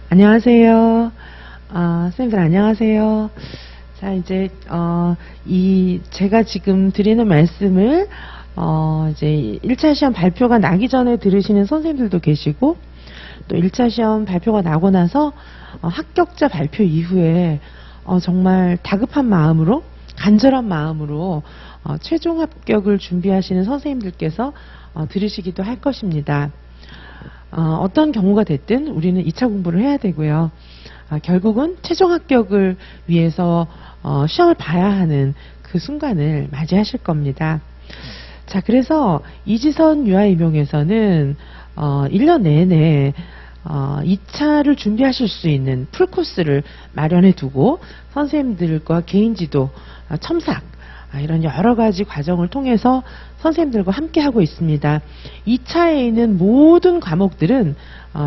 안녕하세요. 선생님들 안녕하세요. 자, 이제, 제가 지금 드리는 말씀을, 이제 1차 시험 발표가 나기 전에 들으시는 선생님들도 계시고, 또 1차 시험 발표가 나고 나서, 합격자 발표 이후에, 정말 다급한 마음으로, 간절한 마음으로, 최종 합격을 준비하시는 선생님들께서, 들으시기도 할 것입니다. 어떤 경우가 됐든 우리는 2차 공부를 해야 되고요. 결국은 최종 합격을 위해서 시험을 봐야 하는 그 순간을 맞이하실 겁니다. 자, 그래서 이지선 유아임용에서는 1년 내내 2차를 준비하실 수 있는 풀코스를 마련해 두고 선생님들과 개인지도, 첨삭, 이런 여러 가지 과정을 통해서 선생님들과 함께 하고 있습니다. 2차에 있는 모든 과목들은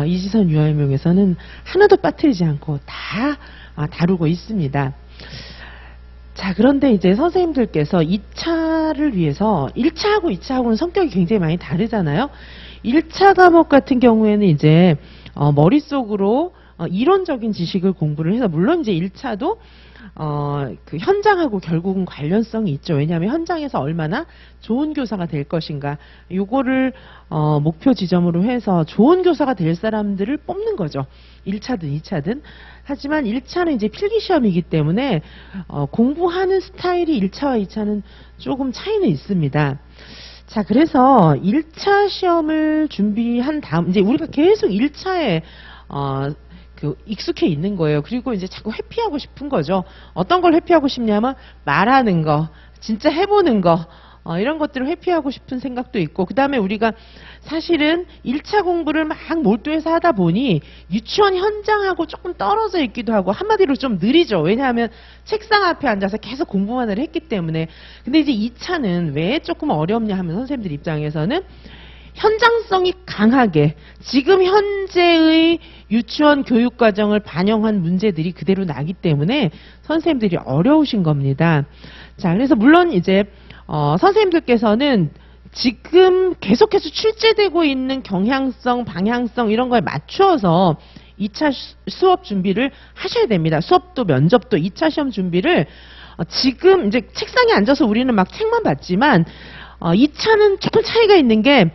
이지선 유아임용에서는 하나도 빠뜨리지 않고 다 다루고 있습니다. 자, 그런데 이제 선생님들께서 2차를 위해서 1차하고 2차하고는 성격이 굉장히 많이 다르잖아요. 1차 과목 같은 경우에는 이제 머릿속으로 이론적인 지식을 공부를 해서, 물론 이제 1차도 그 현장하고 결국은 관련성이 있죠. 왜냐하면 현장에서 얼마나 좋은 교사가 될 것인가, 요거를 목표 지점으로 해서 좋은 교사가 될 사람들을 뽑는 거죠. 1차든 2차든. 하지만 1차는 이제 필기시험이기 때문에 공부하는 스타일이 1차와 2차는 조금 차이는 있습니다. 자, 그래서 1차 시험을 준비한 다음, 이제 우리가 계속 1차에 익숙해 있는 거예요. 그리고 이제 자꾸 회피하고 싶은 거죠. 어떤 걸 회피하고 싶냐면 말하는 거, 진짜 해보는 거, 이런 것들을 회피하고 싶은 생각도 있고, 그 다음에 우리가 사실은 1차 공부를 막 몰두해서 하다 보니 유치원 현장하고 조금 떨어져 있기도 하고, 한마디로 좀 느리죠. 왜냐하면 책상 앞에 앉아서 계속 공부만을 했기 때문에. 근데 이제 2차는 왜 조금 어렵냐 하면, 선생님들 입장에서는 현장성이 강하게 지금 현재의 유치원 교육 과정을 반영한 문제들이 그대로 나기 때문에 선생님들이 어려우신 겁니다. 자, 그래서 물론 이제 선생님들께서는 지금 계속해서 출제되고 있는 경향성, 방향성 이런 거에 맞추어서 2차 수업 준비를 하셔야 됩니다. 수업도 면접도 2차 시험 준비를 지금 이제 책상에 앉아서 우리는 막 책만 봤지만 2차는 조금 차이가 있는 게,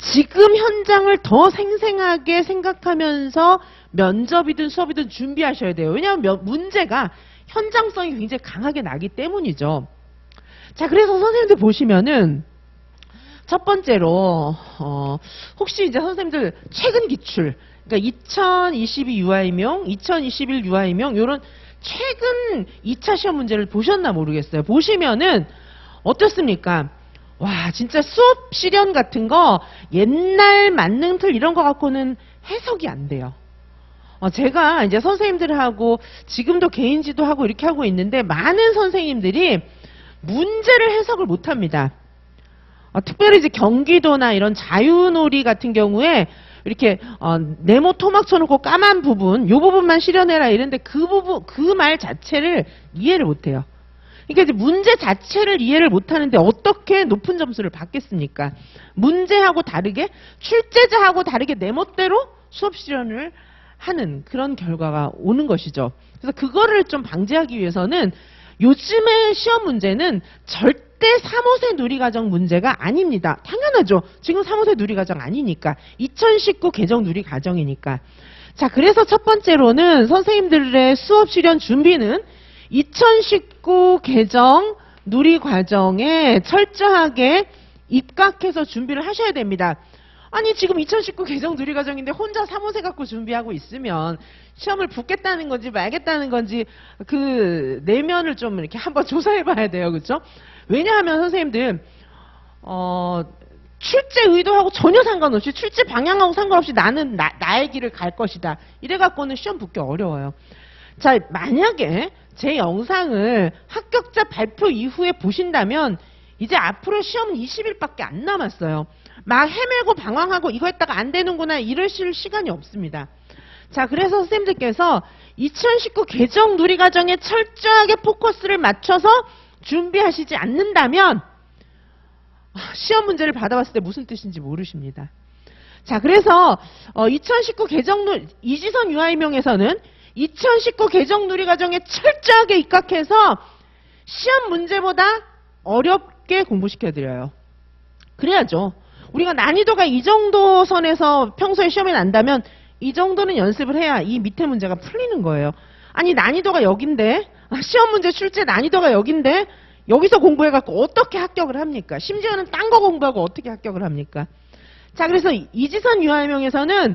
지금 현장을 더 생생하게 생각하면서 면접이든 수업이든 준비하셔야 돼요. 왜냐하면 문제가 현장성이 굉장히 강하게 나기 때문이죠. 자, 그래서 선생님들 보시면은 첫 번째로 혹시 이제 선생님들 최근 기출, 그러니까 2022 유아임용, 2021 유아임용 이런 최근 2차 시험 문제를 보셨나 모르겠어요. 보시면은 어떻습니까? 와, 진짜 수업 시련 같은 거 옛날 만능틀 이런 거 갖고는 해석이 안 돼요. 제가 이제 선생님들하고 지금도 개인지도 하고 이렇게 하고 있는데, 많은 선생님들이 문제를 해석을 못 합니다. 특별히 이제 경기도나 이런 자유놀이 같은 경우에 이렇게 네모 토막 쳐놓고 까만 부분, 요 부분만 실현해라 이런데 그 부분, 그 말 자체를 이해를 못 해요. 그러니까 이제 문제 자체를 이해를 못하는데 어떻게 높은 점수를 받겠습니까? 문제하고 다르게, 출제자하고 다르게 내 멋대로 수업 실현을 하는 그런 결과가 오는 것이죠. 그래서 그거를 좀 방지하기 위해서는 요즘의 시험 문제는 절대 3호세 누리과정 문제가 아닙니다. 당연하죠. 지금 3호세 누리과정 아니니까. 2019 개정 누리과정이니까. 자, 그래서 첫 번째로는 선생님들의 수업 실현 준비는 2019 개정 누리과정에 철저하게 입각해서 준비를 하셔야 됩니다. 아니, 지금 2019 개정 누리과정인데 혼자 3호세 갖고 준비하고 있으면 시험을 붙겠다는 건지 말겠다는 건지 그 내면을 좀 이렇게 한번 조사해 봐야 돼요. 그렇죠? 왜냐하면 선생님들 출제 의도하고 전혀 상관없이, 출제 방향하고 상관없이 나는 나의 길을 갈 것이다, 이래 갖고는 시험 붙기 어려워요. 자, 만약에 제 영상을 합격자 발표 이후에 보신다면 이제 앞으로 시험은 20일밖에 안 남았어요. 막 헤매고 방황하고 이거 했다가 안 되는구나 이러실 시간이 없습니다. 자, 그래서 선생님들께서 2019 개정 누리과정에 철저하게 포커스를 맞춰서 준비하시지 않는다면 시험 문제를 받아봤을 때 무슨 뜻인지 모르십니다. 자, 그래서 2019 이지선 유아임용에서는 2019 개정 누리과정에 철저하게 입각해서 시험 문제보다 어렵게 공부시켜드려요. 그래야죠. 우리가 난이도가 이 정도 선에서 평소에 시험에 난다면 이 정도는 연습을 해야 이 밑에 문제가 풀리는 거예요. 아니, 난이도가 여긴데, 시험 문제 출제 난이도가 여긴데 여기서 공부해갖고 어떻게 합격을 합니까? 심지어는 딴 거 공부하고 어떻게 합격을 합니까? 자, 그래서 이지선 유아임용에서는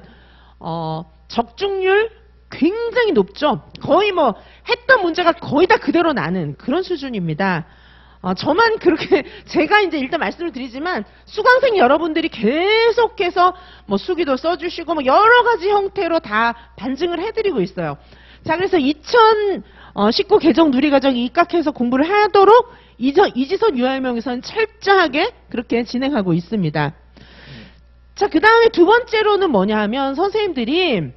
적중률 굉장히 높죠. 거의 뭐 했던 문제가 거의 다 그대로 나는 그런 수준입니다. 저만 그렇게 제가 이제 일단 말씀을 드리지만 수강생 여러분들이 계속해서 뭐 수기도 써주시고 뭐 여러 가지 형태로 다 반증을 해드리고 있어요. 자, 그래서 2019 개정 누리과정에 입각해서 공부를 하도록 이지선 유아임용에서는 철저하게 그렇게 진행하고 있습니다. 자, 그 다음에 두 번째로는 뭐냐 하면 선생님들이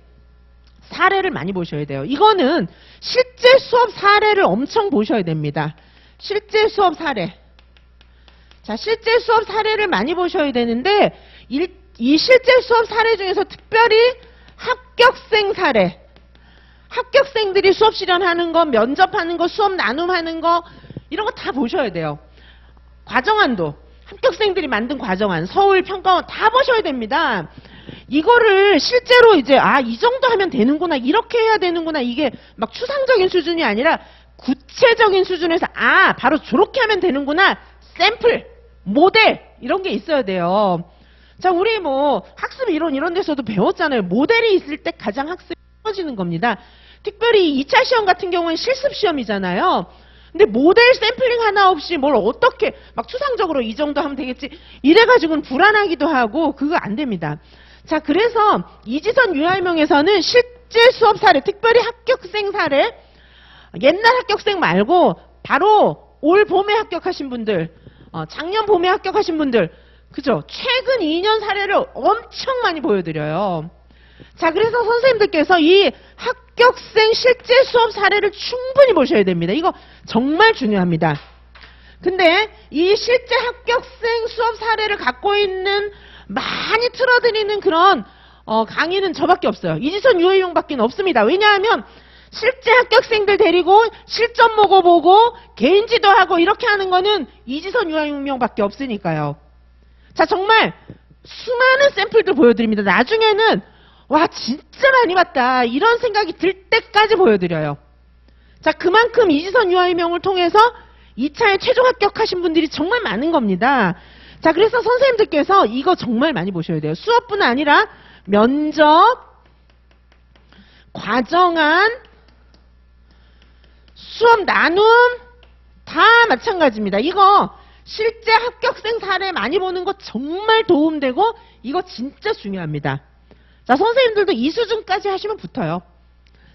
사례를 많이 보셔야 돼요. 이거는 실제 수업 사례를 엄청 보셔야 됩니다. 실제 수업 사례. 자, 실제 수업 사례를 많이 보셔야 되는데 이 실제 수업 사례 중에서 특별히 합격생 사례. 합격생들이 수업 실현하는 거, 면접하는 거, 수업 나눔하는 거 이런 거 다 보셔야 돼요. 과정안도 합격생들이 만든 과정안, 서울 평가원 다 보셔야 됩니다. 이거를 실제로 이제 이 정도 하면 되는구나, 이렇게 해야 되는구나, 이게 막 추상적인 수준이 아니라 구체적인 수준에서 바로 저렇게 하면 되는구나, 샘플, 모델 이런 게 있어야 돼요. 자, 우리 뭐 학습 이론 이런 데서도 배웠잖아요. 모델이 있을 때 가장 학습이 쉬워지는 겁니다. 특별히 2차 시험 같은 경우는 실습 시험이잖아요. 근데 모델 샘플링 하나 없이 뭘 어떻게 막 추상적으로 이 정도 하면 되겠지 이래가지고는 불안하기도 하고 그거 안 됩니다. 자, 그래서 이지선 유아임용에서는 실제 수업 사례, 특별히 합격생 사례, 옛날 합격생 말고 바로 올 봄에 합격하신 분들, 작년 봄에 합격하신 분들, 그죠? 최근 2년 사례를 엄청 많이 보여드려요. 자, 그래서 선생님들께서 이 합격생 실제 수업 사례를 충분히 보셔야 됩니다. 이거 정말 중요합니다. 근데 이 실제 합격생 수업 사례를 갖고 있는 많이 틀어드리는 그런 강의는 저밖에 없어요. 이지선 유아임용밖에 없습니다. 왜냐하면 실제 합격생들 데리고 실전 모고 보고 개인 지도하고 이렇게 하는 거는 이지선 유아임용밖에 없으니까요. 자, 정말 수많은 샘플들 보여드립니다. 나중에는 와, 진짜 많이 봤다 이런 생각이 들 때까지 보여드려요. 자, 그만큼 이지선 유아임용을 통해서 2차에 최종 합격하신 분들이 정말 많은 겁니다. 자, 그래서 선생님들께서 이거 정말 많이 보셔야 돼요. 수업뿐 아니라 면접, 과정안, 수업 나눔 다 마찬가지입니다. 이거 실제 합격생 사례 많이 보는 거 정말 도움되고 이거 진짜 중요합니다. 자, 선생님들도 이 수준까지 하시면 붙어요.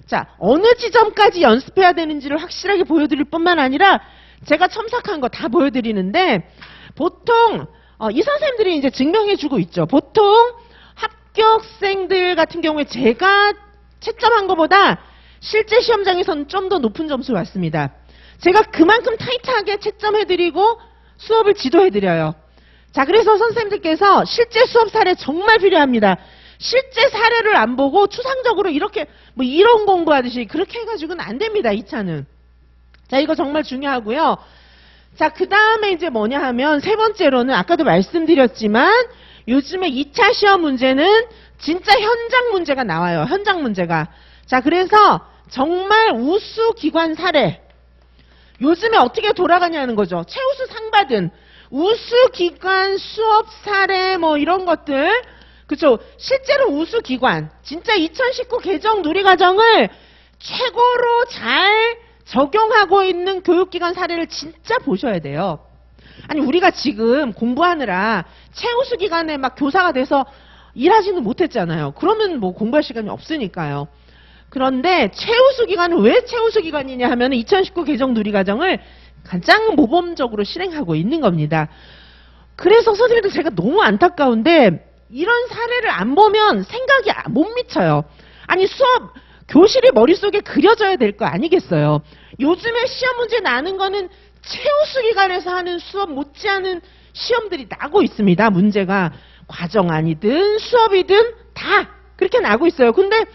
자, 어느 지점까지 연습해야 되는지를 확실하게 보여드릴 뿐만 아니라 제가 첨삭한 거 다 보여드리는데 보통 이 선생님들이 이제 증명해주고 있죠. 보통 합격생들 같은 경우에 제가 채점한 것보다 실제 시험장에서는 좀 더 높은 점수 왔습니다. 제가 그만큼 타이트하게 채점해드리고 수업을 지도해드려요. 자, 그래서 선생님들께서 실제 수업 사례 정말 필요합니다. 실제 사례를 안 보고 추상적으로 이렇게 뭐 이론 공부하듯이 그렇게 해가지고는 안 됩니다. 2차는. 자, 이거 정말 중요하고요. 자, 그 다음에 이제 뭐냐 하면 세 번째로는 아까도 말씀드렸지만 요즘에 2차 시험 문제는 진짜 현장 문제가 나와요. 현장 문제가. 자, 그래서 정말 우수 기관 사례. 요즘에 어떻게 돌아가냐는 거죠. 최우수 상 받은 우수 기관 수업 사례 뭐 이런 것들. 그쵸. 실제로 우수 기관, 진짜 2019 개정 누리과정을 최고로 잘 적용하고 있는 교육기관 사례를 진짜 보셔야 돼요. 아니, 우리가 지금 공부하느라 최우수 기관에 막 교사가 돼서 일하지는 못했잖아요. 그러면 뭐 공부할 시간이 없으니까요. 그런데 최우수 기관은 왜 최우수 기관이냐 하면 2019 개정 누리과정을 가장 모범적으로 실행하고 있는 겁니다. 그래서 선생님들 제가 너무 안타까운데 이런 사례를 안 보면 생각이 못 미쳐요. 아니, 수업, 교실이 머릿속에 그려져야 될 거 아니겠어요. 요즘에 시험 문제 나는 거는 최우수 기관에서 하는 수업 못지않은 시험들이 나고 있습니다. 문제가. 과정안이든 수업이든 다 그렇게 나오고 있어요. 근데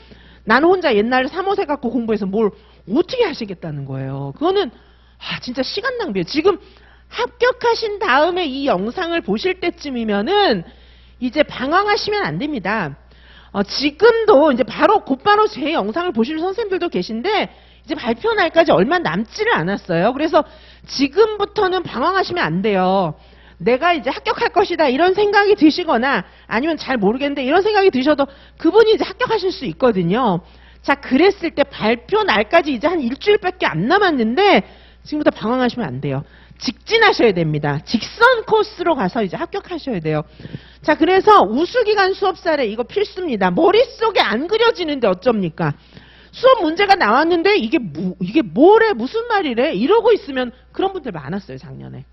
나는 혼자 옛날 3호세 갖고 공부해서 뭘 어떻게 하시겠다는 거예요. 그거는 진짜 시간 낭비예요. 지금 합격하신 다음에 이 영상을 보실 때쯤이면은 이제 방황하시면 안 됩니다. 지금도 이제 곧바로 제 영상을 보실 선생님들도 계신데 이제 발표 날까지 얼마 남지를 않았어요. 그래서 지금부터는 방황하시면 안 돼요. 내가 이제 합격할 것이다 이런 생각이 드시거나 아니면 잘 모르겠는데 이런 생각이 드셔도 그분이 이제 합격하실 수 있거든요. 자, 그랬을 때 발표 날까지 이제 한 일주일밖에 안 남았는데 지금부터 방황하시면 안 돼요. 직진하셔야 됩니다. 직선 코스로 가서 이제 합격하셔야 돼요. 자, 그래서 우수기간 수업 사례 이거 필수입니다. 머릿속에 안 그려지는데 어쩝니까? 수업 문제가 나왔는데 이게 뭐래 무슨 말이래 이러고 있으면 그런 분들 많았어요. 작년에.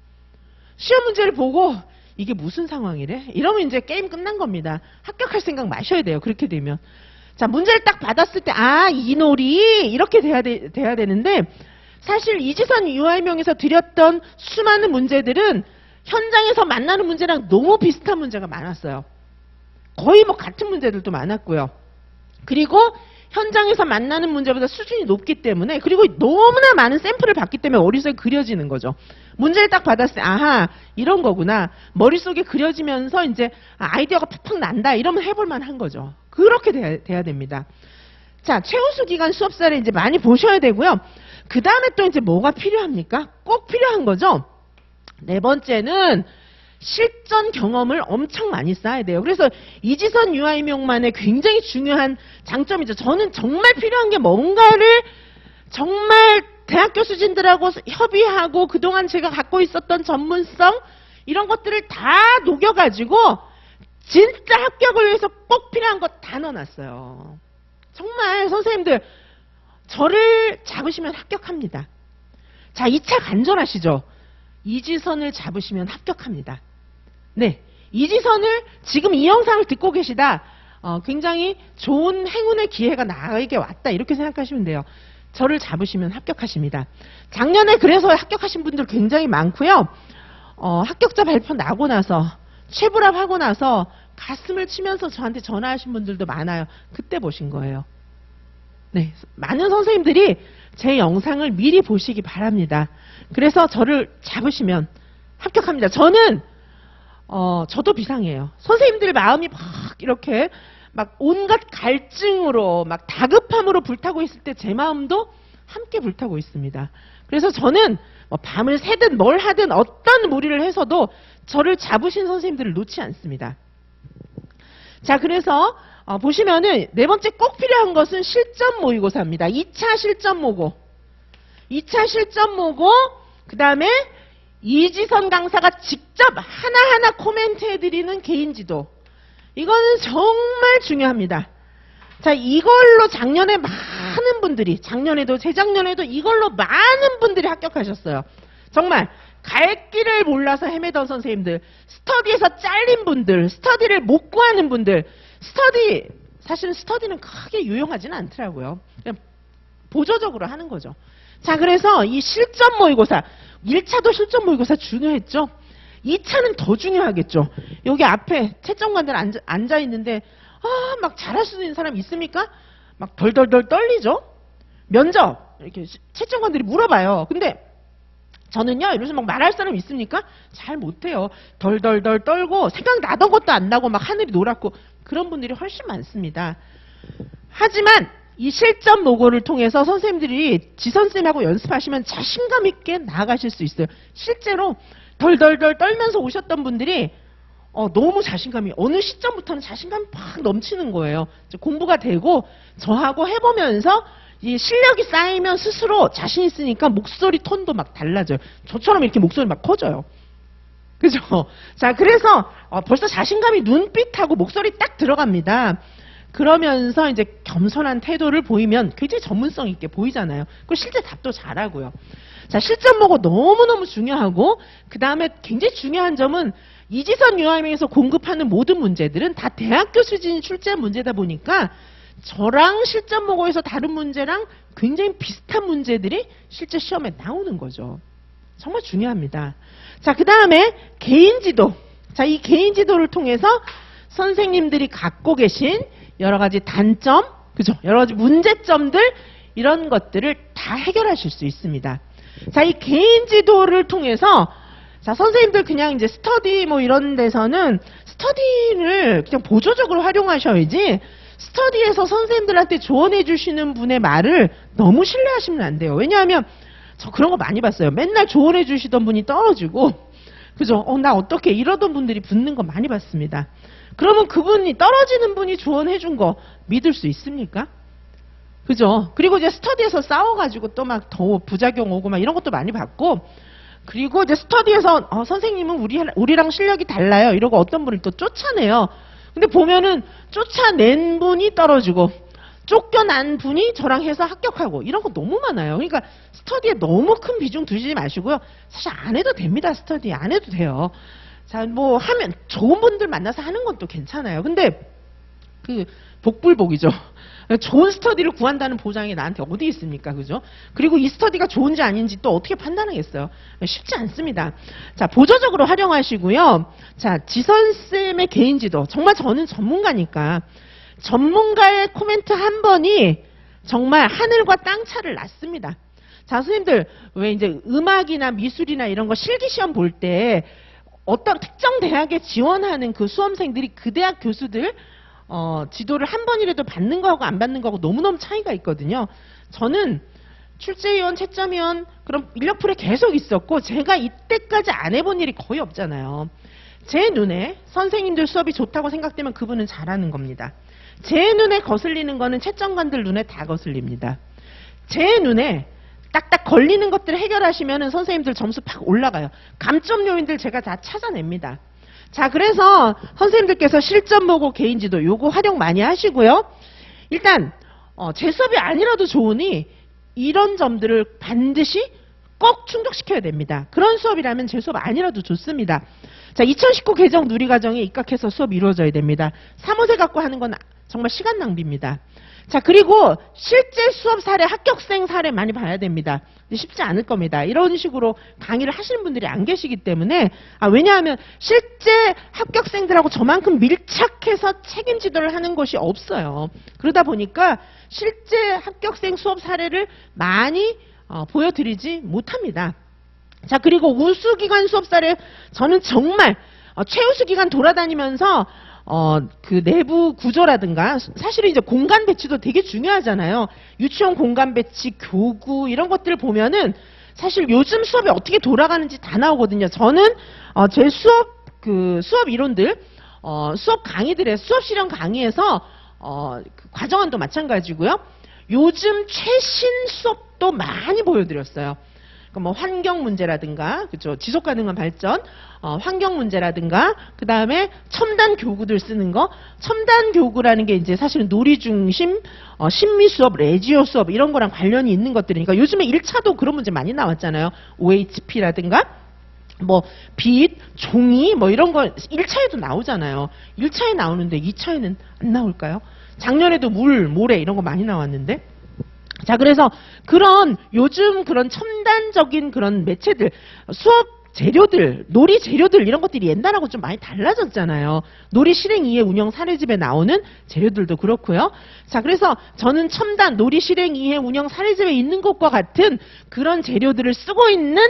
시험 문제를 보고 이게 무슨 상황이래? 이러면 이제 게임 끝난 겁니다. 합격할 생각 마셔야 돼요. 그렇게 되면. 자, 문제를 딱 받았을 때 이 놀이 이렇게 돼야 되는데 사실 이지선 유아명에서 드렸던 수많은 문제들은 현장에서 만나는 문제랑 너무 비슷한 문제가 많았어요. 거의 뭐 같은 문제들도 많았고요. 그리고 현장에서 만나는 문제보다 수준이 높기 때문에 그리고 너무나 많은 샘플을 봤기 때문에 머릿속에 그려지는 거죠. 문제를 딱 받았을 때 이런 거구나. 머릿속에 그려지면서 이제 아이디어가 팍팍 난다. 이러면 해볼만 한 거죠. 그렇게 돼야 됩니다. 자, 최우수 기간 수업 사례 이제 많이 보셔야 되고요. 그 다음에 또 이제 뭐가 필요합니까? 꼭 필요한 거죠. 네 번째는 실전 경험을 엄청 많이 쌓아야 돼요. 그래서 이지선 유아임용만의 굉장히 중요한 장점이죠. 저는 정말 필요한 게 뭔가를 정말 대학 교수진들하고 협의하고 그동안 제가 갖고 있었던 전문성 이런 것들을 다 녹여가지고 진짜 합격을 위해서 꼭 필요한 거 다 넣어놨어요. 정말 선생님들 저를 잡으시면 합격합니다. 자, 2차 간절하시죠? 이지선을 잡으시면 합격합니다. 네, 이지선을 지금 이 영상을 듣고 계시다. 굉장히 좋은 행운의 기회가 나에게 왔다. 이렇게 생각하시면 돼요. 저를 잡으시면 합격하십니다. 작년에 그래서 합격하신 분들 굉장히 많고요. 합격자 발표 나고 나서 최불합 하고 나서 가슴을 치면서 저한테 전화하신 분들도 많아요. 그때 보신 거예요. 네, 많은 선생님들이 제 영상을 미리 보시기 바랍니다. 그래서 저를 잡으시면 합격합니다. 저도 비상이에요. 선생님들 마음이 막 이렇게 막 온갖 갈증으로 막 다급함으로 불타고 있을 때 제 마음도 함께 불타고 있습니다. 그래서 저는 뭐 밤을 새든 뭘 하든 어떤 무리를 해서도 저를 잡으신 선생님들을 놓지 않습니다. 자, 그래서 보시면은 네 번째 꼭 필요한 것은 실전 모의고사입니다. 2차 실전 모고. 2차 실전 모고, 그 다음에 이지선 강사가 직접 하나하나 코멘트 해드리는 개인 지도. 이거는 정말 중요합니다. 자, 이걸로 작년에 많은 분들이, 작년에도 재작년에도 이걸로 많은 분들이 합격하셨어요. 정말 갈 길을 몰라서 헤매던 선생님들, 스터디에서 잘린 분들, 스터디를 못 구하는 분들, 사실은 스터디는 크게 유용하지는 않더라고요. 그냥 보조적으로 하는 거죠. 자, 그래서 이 실전 모의고사, 1차도 실전 모의고사 중요했죠. 2차는 더 중요하겠죠. 여기 앞에 채점관들 앉아 있는데 막 잘할 수 있는 사람 있습니까? 막 덜덜덜 떨리죠. 면접 이렇게 채점관들이 물어봐요. 근데 저는요, 이러면서 막 말할 사람 있습니까? 잘 못해요. 덜덜덜 떨고 생각나던 것도 안 나고 막 하늘이 노랗고 그런 분들이 훨씬 많습니다. 하지만 이 실전 모고를 통해서 선생님들이 지선쌤하고 연습하시면 자신감 있게 나아가실 수 있어요. 실제로 덜덜덜 떨면서 오셨던 분들이 너무 자신감이 어느 시점부터는 자신감이 팍 넘치는 거예요. 공부가 되고 저하고 해보면서 이 실력이 쌓이면 스스로 자신 있으니까 목소리 톤도 막 달라져요. 저처럼 이렇게 목소리 막 커져요. 그죠? 자, 그래서 벌써 자신감이 눈빛하고 목소리 딱 들어갑니다. 그러면서 이제 겸손한 태도를 보이면 굉장히 전문성 있게 보이잖아요. 그리고 실제 답도 잘하고요. 자, 실전 모고 너무너무 중요하고, 그 다음에 굉장히 중요한 점은 이지선 유아임에서 공급하는 모든 문제들은 다 대학교 수준이 출제한 문제다 보니까 저랑 실전 모고에서 다른 문제랑 굉장히 비슷한 문제들이 실제 시험에 나오는 거죠. 정말 중요합니다. 자, 그 다음에 개인 지도. 자, 이 개인 지도를 통해서 선생님들이 갖고 계신 여러 가지 단점, 그죠? 여러 가지 문제점들, 이런 것들을 다 해결하실 수 있습니다. 자, 이 개인 지도를 통해서, 자, 선생님들 그냥 이제 스터디 뭐 이런 데서는 스터디를 그냥 보조적으로 활용하셔야지, 스터디에서 선생님들한테 조언해 주시는 분의 말을 너무 신뢰하시면 안 돼요. 왜냐하면 저 그런 거 많이 봤어요. 맨날 조언해 주시던 분이 떨어지고, 그죠? 나 어떻게 이러던 분들이 붙는 거 많이 봤습니다. 그러면 그분이, 떨어지는 분이 조언해 준 거 믿을 수 있습니까? 그죠? 그리고 이제 스터디에서 싸워가지고 또 막 더 부작용 오고 막 이런 것도 많이 봤고, 그리고 이제 스터디에서 선생님은 우리랑 실력이 달라요 이러고 어떤 분을 또 쫓아내요. 근데 보면은 쫓아낸 분이 떨어지고 쫓겨난 분이 저랑 해서 합격하고, 이런 거 너무 많아요. 그러니까 스터디에 너무 큰 비중 두시지 마시고요. 사실 안 해도 됩니다. 스터디 안 해도 돼요. 자, 뭐 하면 좋은 분들 만나서 하는 건 또 괜찮아요. 근데 그 복불복이죠. 좋은 스터디를 구한다는 보장이 나한테 어디 있습니까? 그죠? 그리고 이 스터디가 좋은지 아닌지 또 어떻게 판단하겠어요? 쉽지 않습니다. 자, 보조적으로 활용하시고요. 자, 지선쌤의 개인지도. 정말 저는 전문가니까 전문가의 코멘트 한 번이 정말 하늘과 땅 차를 낳습니다. 자, 선생님들 왜 이제 음악이나 미술이나 이런 거 실기시험 볼 때 어떤 특정 대학에 지원하는 그 수험생들이 그 대학 교수들 지도를 한 번이라도 받는 거하고 안 받는 거하고 너무너무 차이가 있거든요. 저는 출제위원, 채점위원, 그럼 인력풀에 계속 있었고, 제가 이때까지 안 해본 일이 거의 없잖아요. 제 눈에 선생님들 수업이 좋다고 생각되면 그분은 잘하는 겁니다. 제 눈에 거슬리는 거는 채점관들 눈에 다 거슬립니다. 제 눈에 딱딱 걸리는 것들을 해결하시면 선생님들 점수 팍 올라가요. 감점 요인들 제가 다 찾아냅니다. 자, 그래서 선생님들께서 실전 보고 개인지도 요거 활용 많이 하시고요. 일단 제 수업이 아니라도 좋으니 이런 점들을 반드시 꼭 충족시켜야 됩니다. 그런 수업이라면 제 수업 아니라도 좋습니다. 자, 2019 개정 누리과정에 입각해서 수업이 이루어져야 됩니다. 3호세 갖고 하는 건 정말 시간 낭비입니다. 자, 그리고 실제 수업 사례, 합격생 사례 많이 봐야 됩니다. 쉽지 않을 겁니다. 이런 식으로 강의를 하시는 분들이 안 계시기 때문에, 왜냐하면 실제 합격생들하고 저만큼 밀착해서 책임지도를 하는 것이 없어요. 그러다 보니까 실제 합격생 수업 사례를 많이 보여드리지 못합니다. 자, 그리고 우수기관 수업 사례, 저는 정말 최우수 기관 돌아다니면서 그 내부 구조라든가, 사실은 이제 공간 배치도 되게 중요하잖아요. 유치원 공간 배치, 교구, 이런 것들을 보면은 사실 요즘 수업이 어떻게 돌아가는지 다 나오거든요. 저는 제 수업 이론들, 수업 강의들의 수업 실현 강의에서 그 과정안도 마찬가지고요. 요즘 최신 수업도 많이 보여드렸어요. 뭐 환경 문제라든가, 그죠? 지속 가능한 발전, 환경 문제라든가, 그 다음에 첨단 교구들 쓰는 거. 첨단 교구라는 게 이제 사실은 놀이 중심, 심미 수업, 레지오 수업, 이런 거랑 관련이 있는 것들이니까 요즘에 1차도 그런 문제 많이 나왔잖아요. OHP라든가, 뭐, 빛, 종이, 뭐 이런 거 1차에도 나오잖아요. 1차에 나오는데 2차에는 안 나올까요? 작년에도 물, 모래 이런 거 많이 나왔는데. 자, 그래서 요즘 그런 첨단적인 그런 매체들, 수업 재료들, 놀이 재료들, 이런 것들이 옛날하고 좀 많이 달라졌잖아요. 놀이 실행 이해 운영 사례집에 나오는 재료들도 그렇고요. 자, 그래서 저는 첨단 놀이 실행 이해 운영 사례집에 있는 것과 같은 그런 재료들을 쓰고 있는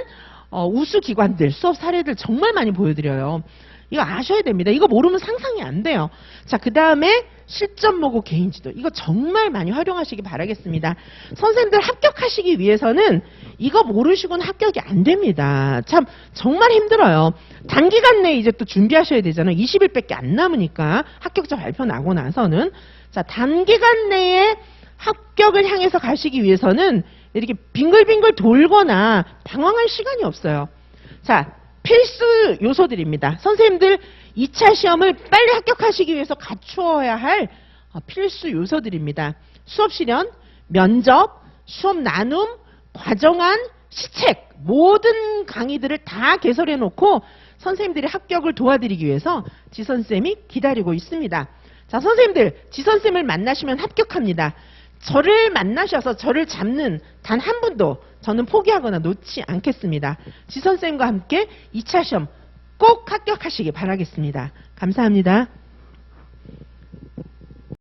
우수 기관들 수업 사례들 정말 많이 보여드려요. 이거 아셔야 됩니다. 이거 모르면 상상이 안 돼요. 자, 그 다음에 실전 보고 개인지도. 이거 정말 많이 활용하시기 바라겠습니다. 선생님들 합격하시기 위해서는 이거 모르시고는 합격이 안 됩니다. 참 정말 힘들어요. 단기간 내에 이제 또 준비하셔야 되잖아요. 20일밖에 안 남으니까 합격자 발표 나고 나서는. 자, 단기간 내에 합격을 향해서 가시기 위해서는 이렇게 빙글빙글 돌거나 방황할 시간이 없어요. 자, 필수 요소들입니다. 선생님들 2차 시험을 빨리 합격하시기 위해서 갖추어야 할 필수 요소들입니다. 수업 실현, 면접, 수업 나눔, 과정안, 시책, 모든 강의들을 다 개설해 놓고 선생님들이 합격을 도와드리기 위해서 지선쌤이 기다리고 있습니다. 자, 선생님들 지선쌤을 만나시면 합격합니다. 저를 만나셔서 저를 잡는 단 한 분도 저는 포기하거나 놓지 않겠습니다. 지선쌤과 함께 2차 시험 꼭 합격하시기 바라겠습니다. 감사합니다.